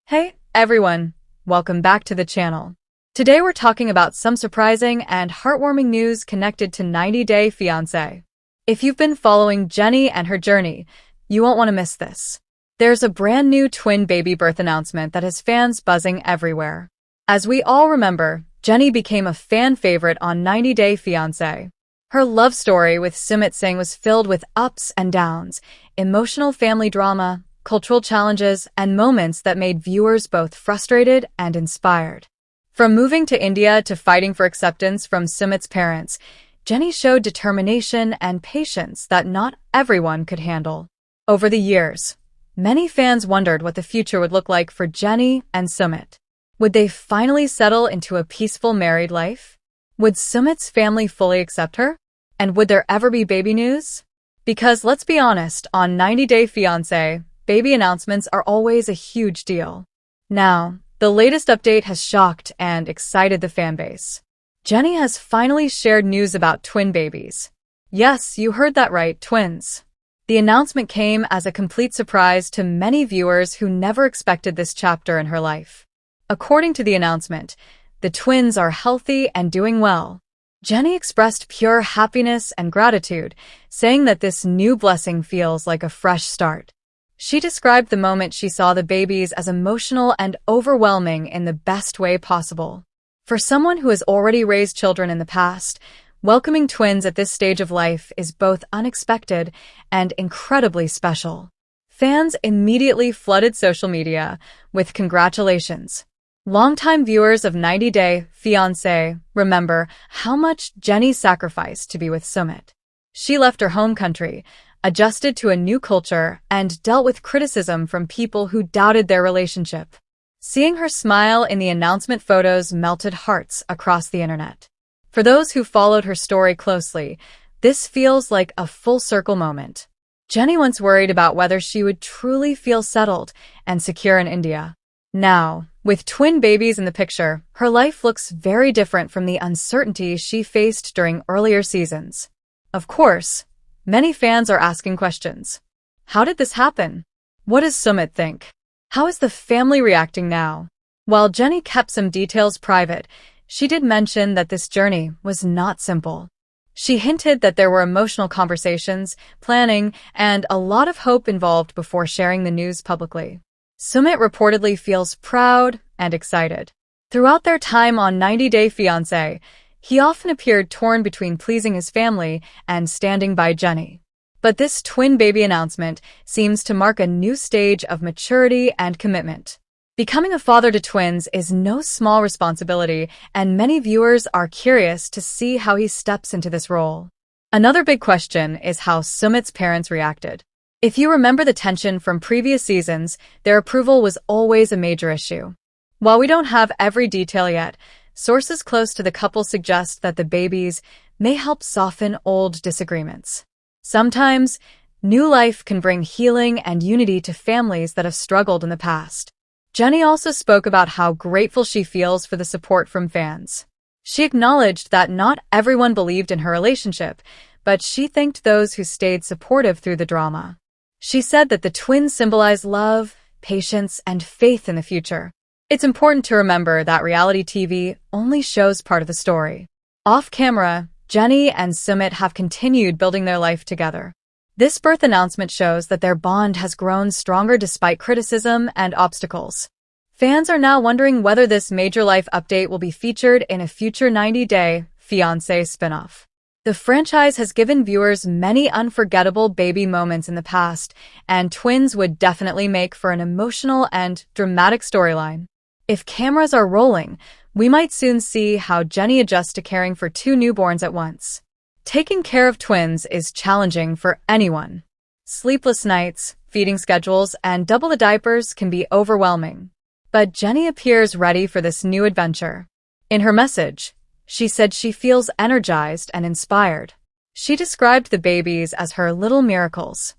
Hey, everyone! Welcome back to the channel. Today we're talking about some surprising and heartwarming news connected to 90-Day Fiancé. If you've been following Jenny and her journey, you won't want to miss this. There's a brand new twin baby birth announcement that has fans buzzing everywhere. As we all remember, Jenny became a fan favorite on 90-Day Fiancé. Her love story with Sumit was filled with ups and downs, emotional family drama, cultural challenges, and moments that made viewers both frustrated and inspired. From moving to India to fighting for acceptance from Sumit's parents, Jenny showed determination and patience that not everyone could handle. Over the years, many fans wondered what the future would look like for Jenny and Sumit. Would they finally settle into a peaceful married life? Would Sumit's family fully accept her? And would there ever be baby news? Because let's be honest, on 90-Day Fiancé, baby announcements are always a huge deal. Now, the latest update has shocked and excited the fanbase. Jenny has finally shared news about twin babies. Yes, you heard that right, twins. The announcement came as a complete surprise to many viewers who never expected this chapter in her life. According to the announcement, the twins are healthy and doing well. Jenny expressed pure happiness and gratitude, saying that this new blessing feels like a fresh start. She described the moment she saw the babies as emotional and overwhelming in the best way possible. For someone who has already raised children in the past, welcoming twins at this stage of life is both unexpected and incredibly special. Fans immediately flooded social media with congratulations. Longtime viewers of 90-Day Fiancé remember how much Jenny sacrificed to be with Sumit. She left her home country, adjusted to a new culture, and dealt with criticism from people who doubted their relationship. Seeing her smile in the announcement photos melted hearts across the internet. For those who followed her story closely, this feels like a full-circle moment. Jenny once worried about whether she would truly feel settled and secure in India. Now, with twin babies in the picture, her life looks very different from the uncertainty she faced during earlier seasons. Of course, many fans are asking questions. How did this happen? What does Sumit think? How is the family reacting now? While Jenny kept some details private, she did mention that this journey was not simple. She hinted that there were emotional conversations, planning, and a lot of hope involved before sharing the news publicly. Sumit reportedly feels proud and excited. Throughout their time on 90-Day Fiancé, he often appeared torn between pleasing his family and standing by Jenny. But this twin baby announcement seems to mark a new stage of maturity and commitment. Becoming a father to twins is no small responsibility, and many viewers are curious to see how he steps into this role. Another big question is how Sumit's parents reacted. If you remember the tension from previous seasons, their approval was always a major issue. While we don't have every detail yet, sources close to the couple suggest that the babies may help soften old disagreements. Sometimes, new life can bring healing and unity to families that have struggled in the past. Jenny also spoke about how grateful she feels for the support from fans. She acknowledged that not everyone believed in her relationship, but she thanked those who stayed supportive through the drama. She said that the twins symbolize love, patience, and faith in the future. It's important to remember that reality TV only shows part of the story. Off-camera, Jenny and Sumit have continued building their life together. This birth announcement shows that their bond has grown stronger despite criticism and obstacles. Fans are now wondering whether this major life update will be featured in a future 90-Day Fiancé spin-off. The franchise has given viewers many unforgettable baby moments in the past, and twins would definitely make for an emotional and dramatic storyline. If cameras are rolling, we might soon see how Jenny adjusts to caring for two newborns at once. Taking care of twins is challenging for anyone. Sleepless nights, feeding schedules, and double the diapers can be overwhelming. But Jenny appears ready for this new adventure. In her message, she said she feels energized and inspired. She described the babies as her little miracles.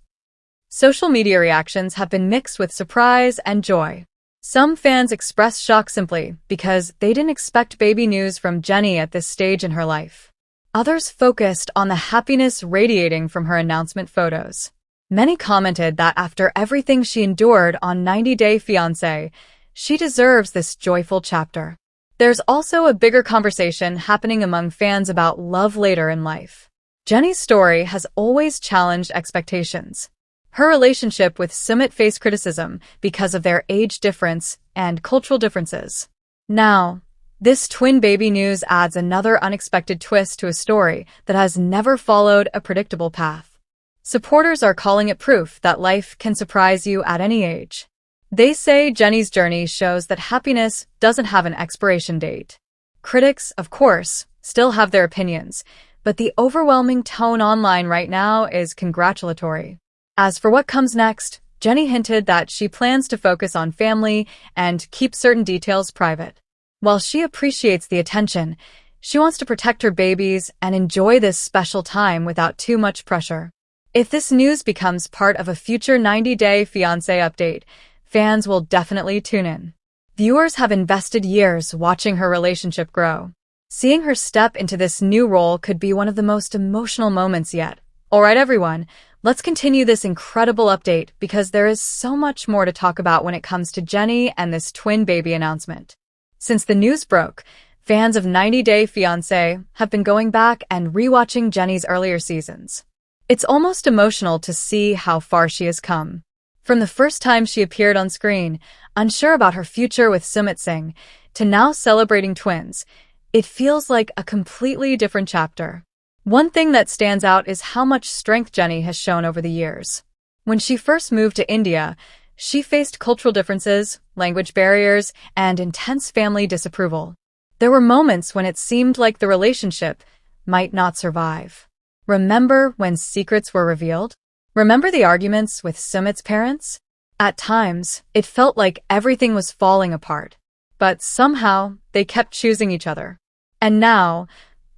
Social media reactions have been mixed with surprise and joy. Some fans expressed shock simply because they didn't expect baby news from Jenny at this stage in her life. Others focused on the happiness radiating from her announcement photos. Many commented that after everything she endured on 90-Day Fiancé, She deserves this joyful chapter. There's also a bigger conversation happening among fans about love later in life. Jennie's story has always challenged expectations. Her relationship with Sumit faced criticism because of their age difference and cultural differences. Now, this twin baby news adds another unexpected twist to a story that has never followed a predictable path. Supporters are calling it proof that life can surprise you at any age. They say Jennie's journey shows that happiness doesn't have an expiration date. Critics, of course, still have their opinions, but the overwhelming tone online right now is congratulatory. As for what comes next, Jennie hinted that she plans to focus on family and keep certain details private. While she appreciates the attention, she wants to protect her babies and enjoy this special time without too much pressure. If this news becomes part of a future 90-day Fiancé update, fans will definitely tune in. Viewers have invested years watching her relationship grow. Seeing her step into this new role could be one of the most emotional moments yet. Alright everyone, let's continue this incredible update because there is so much more to talk about when it comes to Jennie and this twin baby announcement. Since the news broke, fans of 90 Day Fiancé have been going back and rewatching Jennie's earlier seasons. It's almost emotional to see how far she has come. From the first time she appeared on screen, unsure about her future with Sumit Singh, to now celebrating twins, it feels like a completely different chapter. One thing that stands out is how much strength Jennie has shown over the years. When she first moved to India, she faced cultural differences, language barriers, and intense family disapproval. There were moments when it seemed like the relationship might not survive. Remember when secrets were revealed? Remember the arguments with Sumit's parents? At times, it felt like everything was falling apart. But somehow, they kept choosing each other. And now,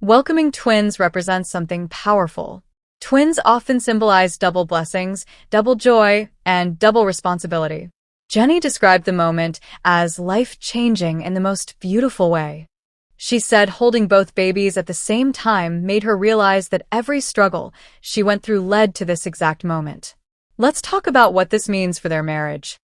welcoming twins represents something powerful. Twins often symbolize double blessings, double joy, and double responsibility. Jennie described the moment as life-changing in the most beautiful way. She said holding both babies at the same time made her realize that every struggle she went through led to this exact moment. Let's talk about what this means for their marriage.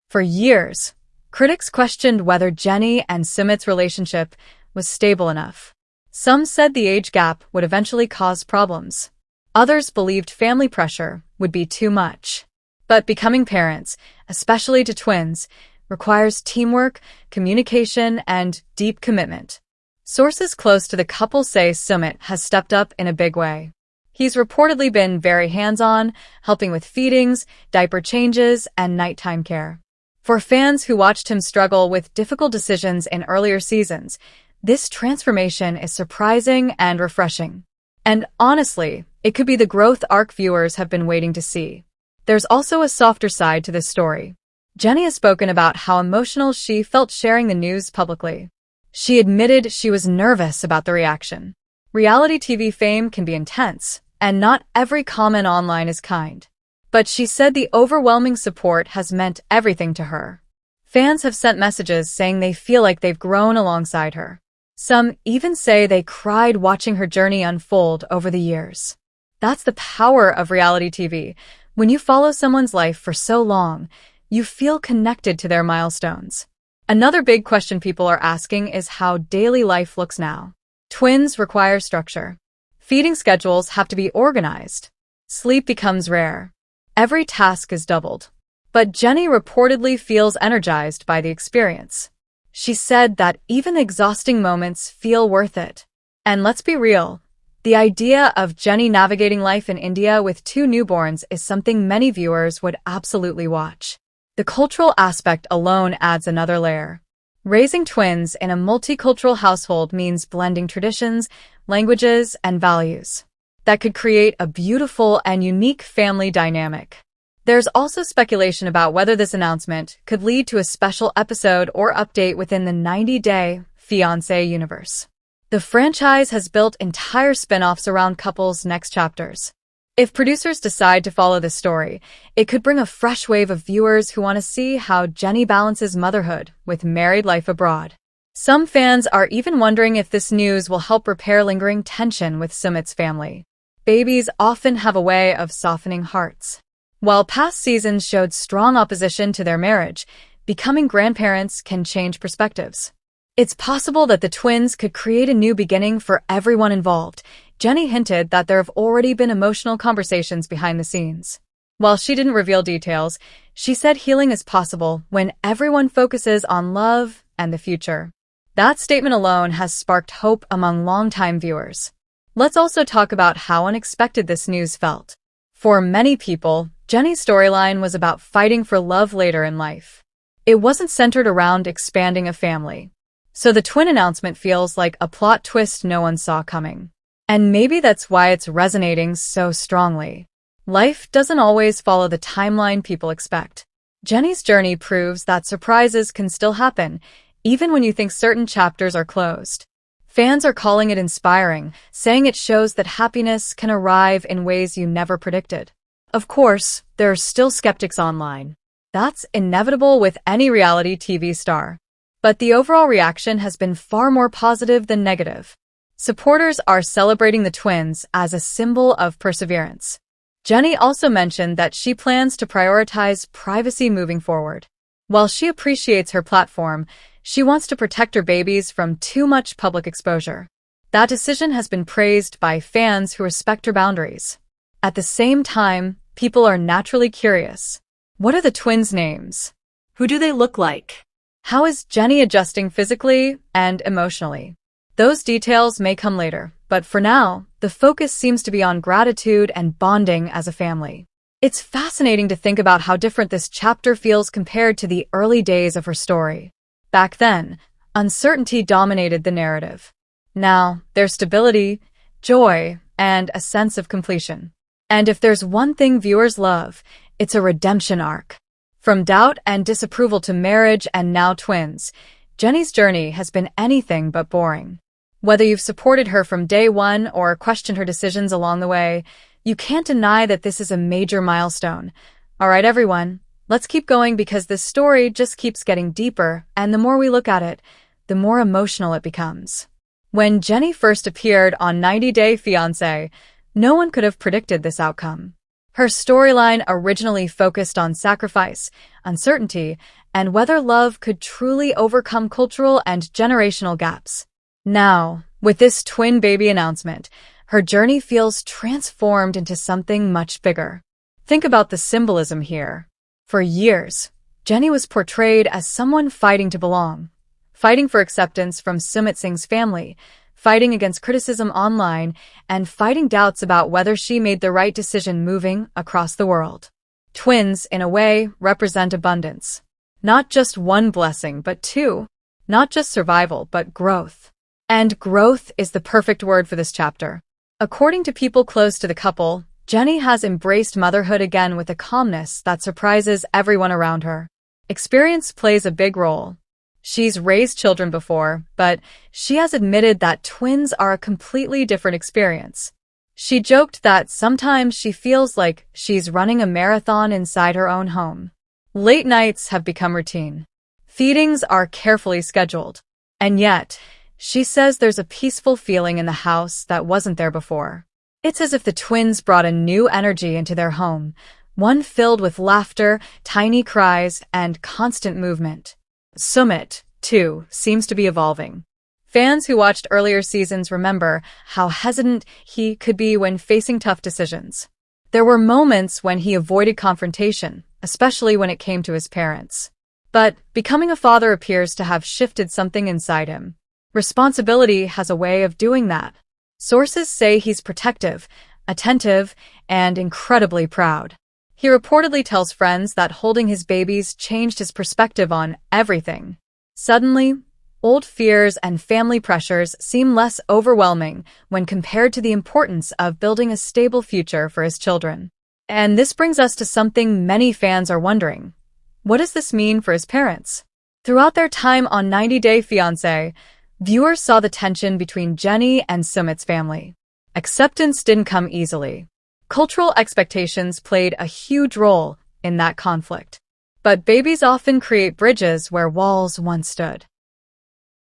For years, critics questioned whether Jennie and Sumit's relationship was stable enough. Some said the age gap would eventually cause problems. Others believed family pressure would be too much. But becoming parents, especially to twins, requires teamwork, communication, and deep commitment. Sources close to the couple say Sumit has stepped up in a big way. He's reportedly been very hands-on, helping with feedings, diaper changes, and nighttime care. For fans who watched him struggle with difficult decisions in earlier seasons, this transformation is surprising and refreshing. And honestly, it could be the growth arc viewers have been waiting to see. There's also a softer side to this story. Jennie has spoken about how emotional she felt sharing the news publicly. She admitted she was nervous about the reaction. Reality TV fame can be intense, and not every comment online is kind. But she said the overwhelming support has meant everything to her. Fans have sent messages saying they feel like they've grown alongside her. Some even say they cried watching her journey unfold over the years. That's the power of reality TV. When you follow someone's life for so long, you feel connected to their milestones. Another big question people are asking is how daily life looks now. Twins require structure. Feeding schedules have to be organized. Sleep becomes rare. Every task is doubled. But Jennie reportedly feels energized by the experience. She said that even exhausting moments feel worth it. And let's be real, the idea of Jennie navigating life in India with 2 newborns is something many viewers would absolutely watch. The cultural aspect alone adds another layer. Raising twins in a multicultural household means blending traditions, languages, and values. That could create a beautiful and unique family dynamic. There's also speculation about whether this announcement could lead to a special episode or update within the 90-day Fiancé universe. The franchise has built entire spin-offs around couples' next chapters. If producers decide to follow this story, it could bring a fresh wave of viewers who want to see how Jennie balances motherhood with married life abroad. Some fans are even wondering if this news will help repair lingering tension with Sumit's family. Babies often have a way of softening hearts. While past seasons showed strong opposition to their marriage, becoming grandparents can change perspectives. It's possible that the twins could create a new beginning for everyone involved. Jenny hinted that there have already been emotional conversations behind the scenes. While she didn't reveal details, she said healing is possible when everyone focuses on love and the future. That statement alone has sparked hope among longtime viewers. Let's also talk about how unexpected this news felt. For many people, Jenny's storyline was about fighting for love later in life. It wasn't centered around expanding a family. So the twin announcement feels like a plot twist no one saw coming. And maybe that's why it's resonating so strongly. Life doesn't always follow the timeline people expect. Jenny's journey proves that surprises can still happen, even when you think certain chapters are closed. Fans are calling it inspiring, saying it shows that happiness can arrive in ways you never predicted. Of course, there are still skeptics online. That's inevitable with any reality TV star. But the overall reaction has been far more positive than negative. Supporters are celebrating the twins as a symbol of perseverance. Jenny also mentioned that she plans to prioritize privacy moving forward. While she appreciates her platform, she wants to protect her babies from too much public exposure. That decision has been praised by fans who respect her boundaries. At the same time, people are naturally curious. What are the twins' names? Who do they look like? How is Jenny adjusting physically and emotionally? Those details may come later, but for now, the focus seems to be on gratitude and bonding as a family. It's fascinating to think about how different this chapter feels compared to the early days of her story. Back then, uncertainty dominated the narrative. Now, there's stability, joy, and a sense of completion. And if there's one thing viewers love, it's a redemption arc. From doubt and disapproval to marriage and now twins, Jenny's journey has been anything but boring. Whether you've supported her from day one or questioned her decisions along the way, you can't deny that this is a major milestone. All right, everyone. Let's keep going because this story just keeps getting deeper, and the more we look at it, the more emotional it becomes. When Jenny first appeared on 90 Day Fiancé, no one could have predicted this outcome. Her storyline originally focused on sacrifice, uncertainty, and whether love could truly overcome cultural and generational gaps. Now, with this twin baby announcement, her journey feels transformed into something much bigger. Think about the symbolism here. For years, Jenny was portrayed as someone fighting to belong, fighting for acceptance from Sumit Singh's family, fighting against criticism online, and fighting doubts about whether she made the right decision moving across the world. Twins, in a way, represent abundance. Not just one blessing, but two. Not just survival, but growth. And growth is the perfect word for this chapter. According to people close to the couple, Jenny has embraced motherhood again with a calmness that surprises everyone around her. Experience plays a big role. She's raised children before, but she has admitted that twins are a completely different experience. She joked that sometimes she feels like she's running a marathon inside her own home. Late nights have become routine. Feedings are carefully scheduled. And yet, she says there's a peaceful feeling in the house that wasn't there before. It's as if the twins brought a new energy into their home, one filled with laughter, tiny cries, and constant movement. Sumit, too, seems to be evolving. Fans who watched earlier seasons remember how hesitant he could be when facing tough decisions. There were moments when he avoided confrontation, especially when it came to his parents. But becoming a father appears to have shifted something inside him. Responsibility has a way of doing that. Sources say he's protective, attentive, and incredibly proud. He reportedly tells friends that holding his babies changed his perspective on everything. Suddenly, old fears and family pressures seem less overwhelming when compared to the importance of building a stable future for his children. And this brings us to something many fans are wondering. What does this mean for his parents? Throughout their time on 90 Day Fiancé, viewers saw the tension between Jenny and Sumit's family. Acceptance didn't come easily. Cultural expectations played a huge role in that conflict. But babies often create bridges where walls once stood.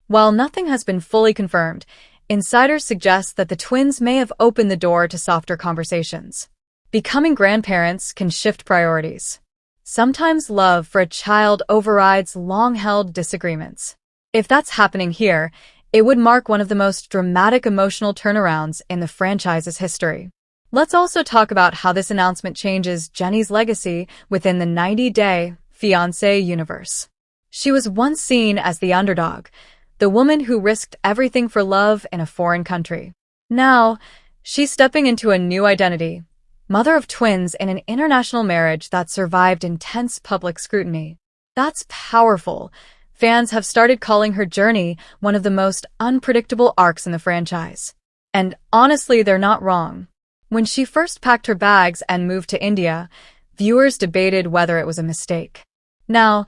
While nothing has been fully confirmed, insiders suggest that the twins may have opened the door to softer conversations. Becoming grandparents can shift priorities. Sometimes love for a child overrides long-held disagreements. If that's happening here, it would mark one of the most dramatic emotional turnarounds in the franchise's history. Let's also talk about how this announcement changes Jenny's legacy within the 90-day Fiancé universe. She was once seen as the underdog, the woman who risked everything for love in a foreign country. Now, she's stepping into a new identity, mother of twins in an international marriage that survived intense public scrutiny. That's powerful. Fans have started calling her journey one of the most unpredictable arcs in the franchise. And honestly, they're not wrong. When she first packed her bags and moved to India, viewers debated whether it was a mistake. Now,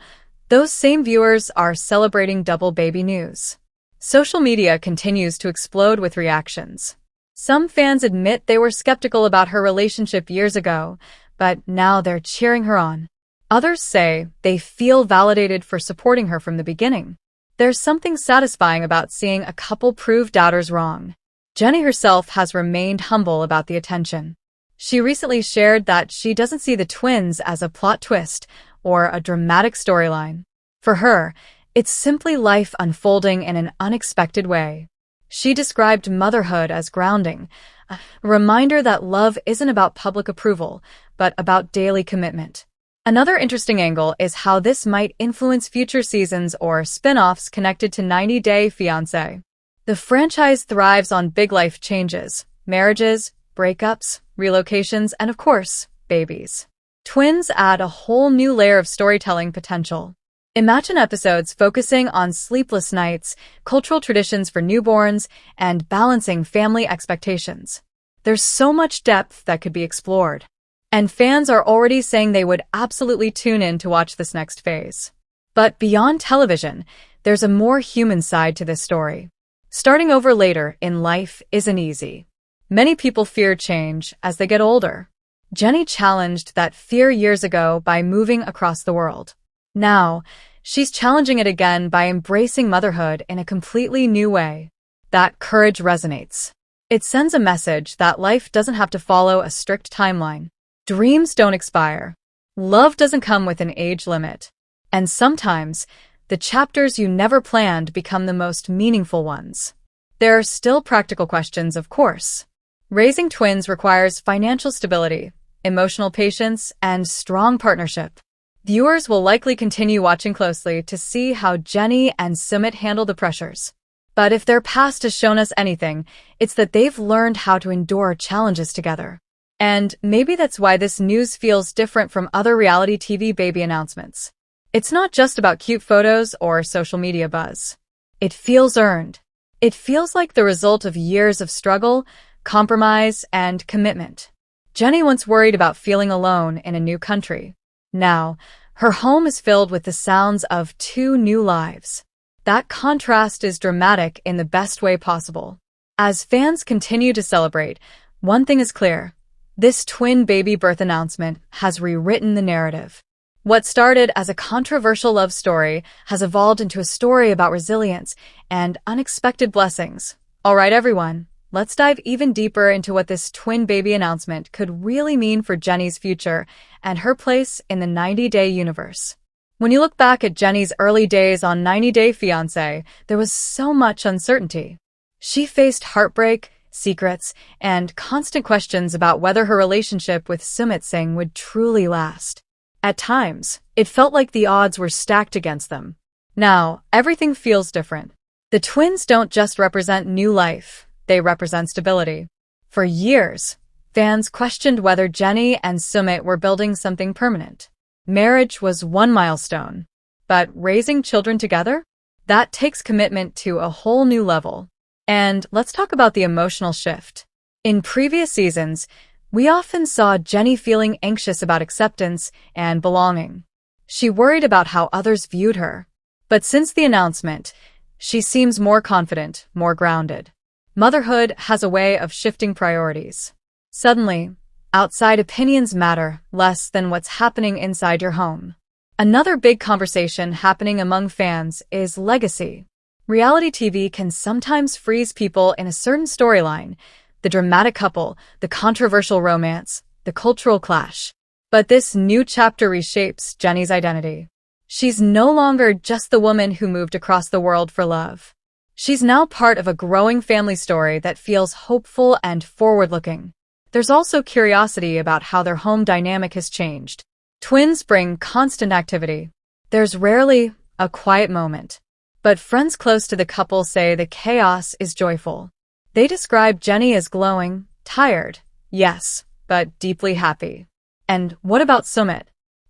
those same viewers are celebrating double baby news. Social media continues to explode with reactions. Some fans admit they were skeptical about her relationship years ago, but now they're cheering her on. Others say they feel validated for supporting her from the beginning. There's something satisfying about seeing a couple prove doubters wrong. Jenny herself has remained humble about the attention. She recently shared that she doesn't see the twins as a plot twist or a dramatic storyline. For her, it's simply life unfolding in an unexpected way. She described motherhood as grounding, a reminder that love isn't about public approval, but about daily commitment. Another interesting angle is how this might influence future seasons or spin-offs connected to 90-Day Fiancé. The franchise thrives on big life changes, marriages, breakups, relocations, and of course, babies. Twins add a whole new layer of storytelling potential. Imagine episodes focusing on sleepless nights, cultural traditions for newborns, and balancing family expectations. There's so much depth that could be explored. And fans are already saying they would absolutely tune in to watch this next phase. But beyond television, there's a more human side to this story. Starting over later in life isn't easy. Many people fear change as they get older. Jenny challenged that fear years ago by moving across the world. Now, she's challenging it again by embracing motherhood in a completely new way. That courage resonates. It sends a message that life doesn't have to follow a strict timeline. Dreams don't expire. Love doesn't come with an age limit. And sometimes, the chapters you never planned become the most meaningful ones. There are still practical questions, of course. Raising twins requires financial stability, emotional patience, and strong partnership. Viewers will likely continue watching closely to see how Jenny and Sumit handle the pressures. But if their past has shown us anything, it's that they've learned how to endure challenges together. And maybe that's why this news feels different from other reality TV baby announcements. It's not just about cute photos or social media buzz. It feels earned. It feels like the result of years of struggle, compromise, and commitment. Jenny once worried about feeling alone in a new country. Now, her home is filled with the sounds of two new lives. That contrast is dramatic in the best way possible. As fans continue to celebrate, one thing is clear. This twin baby birth announcement has rewritten the narrative. What started as a controversial love story has evolved into a story about resilience and unexpected blessings. All right, everyone, let's dive even deeper into what this twin baby announcement could really mean for Jenny's future and her place in the 90-day universe. When you look back at Jenny's early days on 90-Day Fiancé, there was so much uncertainty. She faced heartbreak, secrets, and constant questions about whether her relationship with Sumit Singh would truly last. At times, it felt like the odds were stacked against them. Now, everything feels different. The twins don't just represent new life, they represent stability. For years, fans questioned whether Jenny and Sumit were building something permanent. Marriage was one milestone, but raising children together? That takes commitment to a whole new level. And let's talk about the emotional shift. In previous seasons, we often saw Jenny feeling anxious about acceptance and belonging. She worried about how others viewed her. But since the announcement, she seems more confident, more grounded. Motherhood has a way of shifting priorities. Suddenly, outside opinions matter less than what's happening inside your home. Another big conversation happening among fans is legacy. Reality TV can sometimes freeze people in a certain storyline, the dramatic couple, the controversial romance, the cultural clash. But this new chapter reshapes Jenny's identity. She's no longer just the woman who moved across the world for love. She's now part of a growing family story that feels hopeful and forward-looking. There's also curiosity about how their home dynamic has changed. Twins bring constant activity. There's rarely a quiet moment. But friends close to the couple say the chaos is joyful. They describe Jenny as glowing, tired, yes, but deeply happy. And what about Sumit?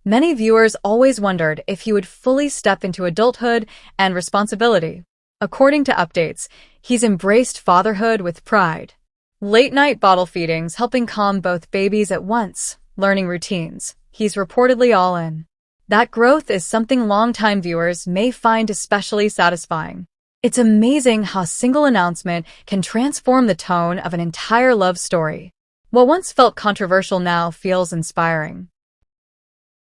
Many viewers always wondered if he would fully step into adulthood and responsibility. According to updates, he's embraced fatherhood with pride. Late-night bottle feedings helping calm both babies at once, learning routines. He's reportedly all in. That growth is something longtime viewers may find especially satisfying. It's amazing how a single announcement can transform the tone of an entire love story. What once felt controversial now feels inspiring.